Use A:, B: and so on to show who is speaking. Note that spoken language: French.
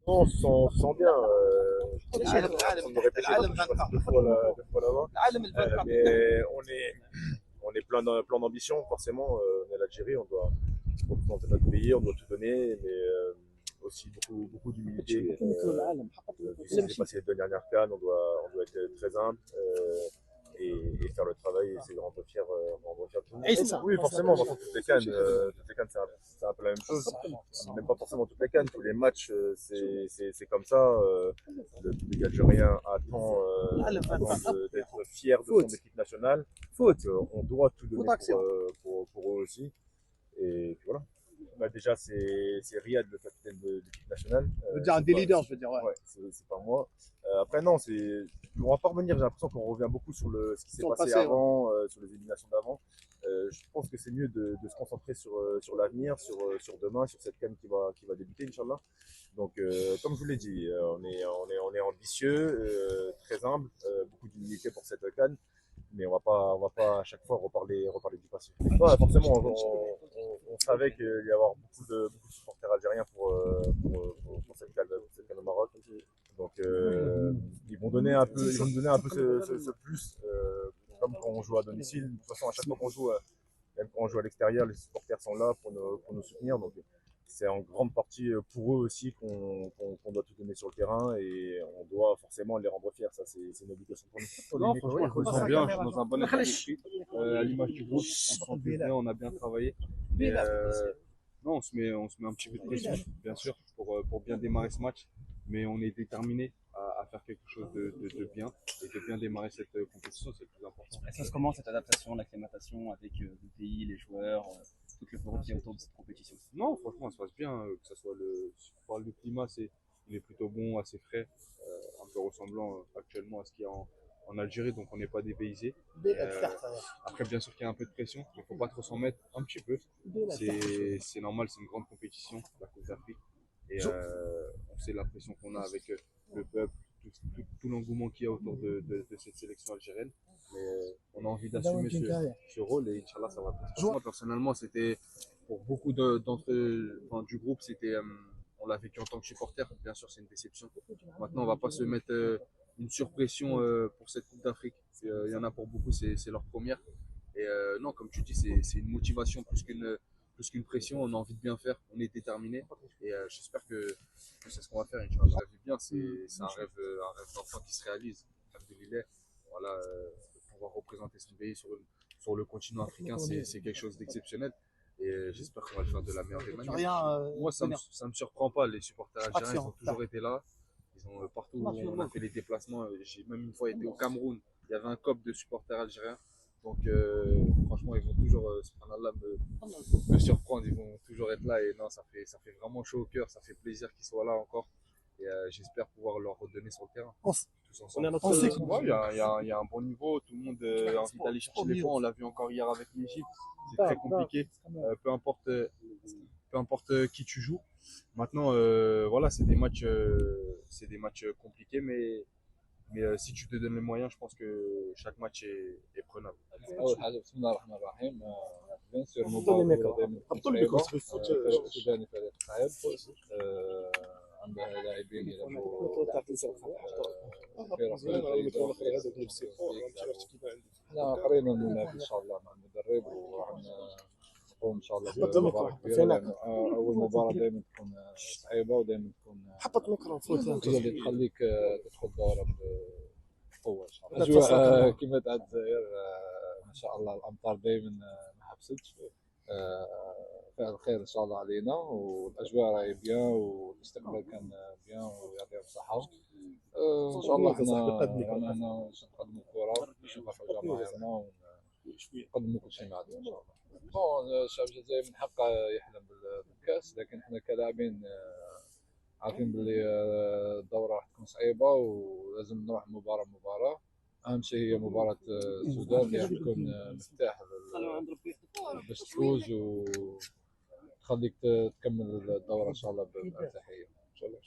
A: Non, on se sent bien. On aurait pu
B: العالم
A: je passe
B: 24
A: deux fois là-bas.
B: العالم ال 24
A: Mais on est plein d'ambition, forcément. On est l'Algérie, on doit représenter notre pays, on doit tout donner, mais aussi beaucoup d'humilité. Vu ce qui s'est passé les deux dernières cannes, on doit être très humble et faire le travail et essayer de rendre fier tout le monde. Oui, forcément, dans toutes les cannes c'est un peu la même chose. Même pas forcément toutes les cannes, tous les matchs, c'est comme ça. Le public algérien d'être fier de son équipe nationale. On doit tout donner pour eux aussi. Et puis voilà. Bah déjà, c'est Riyad, le capitaine de l'équipe nationale.
B: Je veux dire un des leaders, je veux dire, ouais.
A: Ouais, c'est pas moi. Après, non, on va pas revenir. J'ai l'impression qu'on revient beaucoup sur ce qui s'est passé avant, sur les éliminations d'avant. Je pense que c'est mieux de se concentrer sur l'avenir, sur demain, sur cette canne qui va débuter, Inch'Allah. Donc, comme je vous l'ai dit, on est ambitieux, très humble, beaucoup d'humilité pour cette canne, mais on va pas à chaque fois reparler du passé. Ouais, forcément, on savait qu'il y avait avoir beaucoup de supporters algériens pour cette canne au Maroc. Donc, ils vont nous donner un peu ce plus, comme quand on joue à domicile. De toute façon, à chaque fois qu'on joue, même quand on joue à l'extérieur, les supporters sont là pour nous soutenir. Donc, c'est en grande partie pour eux aussi qu'on doit tout donner sur le terrain et on doit forcément les rendre fiers. Ça, c'est une obligation pour nous.
C: Non, franchement, je me sens bien, je suis dans un bon état d'esprit. À l'image du groupe, on se sentait bien, on a bien travaillé. Mais non, on se met un petit peu de pression, bien sûr, pour bien démarrer ce match. Mais on est déterminé à faire quelque chose de bien et de bien démarrer cette compétition, c'est le plus important.
D: Ça se passe comment cette adaptation, l'acclimatation avec le pays, les joueurs, toute l'euphorie qui est autour de cette compétition?
C: Non, franchement, ça se passe bien, que ce soit si on parle du climat, il est plutôt bon, assez frais, un peu ressemblant actuellement à ce qu'il y a en Algérie, donc on n'est pas dépaysé. Après, bien sûr qu'il y a un peu de pression, il ne faut pas trop s'en mettre, un petit peu. C'est normal, c'est une grande compétition, la Coupe d'Afrique. Et on sait la pression qu'on a avec le peuple, tout l'engouement qu'il y a autour de cette sélection algérienne. Mais on a envie d'assumer ce rôle et Inch'Allah, ça va passer. Moi, personnellement, c'était pour beaucoup du groupe, on l'a vécu en tant que supporter. Bien sûr, c'est une déception. Maintenant, on va pas se mettre une surpression pour cette Coupe d'Afrique. Il y en a pour beaucoup, c'est leur première. Et non, comme tu dis, c'est une motivation plus qu'une pression. On a envie de bien faire, on est déterminé. Et j'espère que c'est ce qu'on va faire. Inch'Allah, ça bien. C'est un rêve d'enfant qui se réalise. Voilà, pouvoir représenter son pays sur le continent africain, c'est quelque chose d'exceptionnel. Et j'espère qu'on va le faire de la meilleure des manières. Moi, ça me surprend pas. Les supporters algériens, ils ont toujours été là. Ils ont partout où on a fait les déplacements. J'ai même une fois été au Cameroun. Il y avait un COP de supporters algériens. Donc, franchement, ils vont toujours, subhanallah, me surprendre. Ils vont toujours être là. Et non, ça fait vraiment chaud au cœur. Ça fait plaisir qu'ils soient là encore. Et j'espère pouvoir leur redonner sur le terrain. Tous ensemble. Ouais, il y a un bon niveau. Tout le monde a envie d'aller chercher les points. On l'a vu encore hier avec l'Égypte. C'est très compliqué. Peu importe qui tu joues. Maintenant, voilà, c'est des matchs compliqués, mais si tu te donnes les moyens, je pense que chaque match est prenable.
E: أول حاجة بسم الله الرحمن الرحيم بيان سور المباراة دائما تكون صعيبة السوداني فريق صعيب عنده لاعبين يلعبوا فرق جيدة احنا قرينا المنافس إن شاء الله مع المدرب وراح نقوم إن شاء الله بمباراة كبيرة لأن أول مباراة دائما تكون صعيبة ودائما تكون هي اللي تخليك تدخل دورة بقوة إن شاء الله. الأجواء كما تاع الجزائر ما شاء الله الأمطار دائما ما حبستش فعل الخير ان شاء الله علينا والاجواء راهي بيان والاستقبال كان بيان ويعطيهم الصحه ان شاء الله احنا هنا نقدموا الكره باش نفرحوا جماهيرنا ونقدموا كل شيء ما عندنا ان شاء الله. بون الشعب الجزائري من حقه يحلم بالكاس لكن احنا كلاعبين عارفين باللي الدوره راح تكون صعيبه ولازم نروح مباراه اهم شيء هي مباراه السودان اللي راح تكون مفتاح باش تفوز وتخليك تكمل الدوره ان شاء الله بارتياحيه ان شاء الله.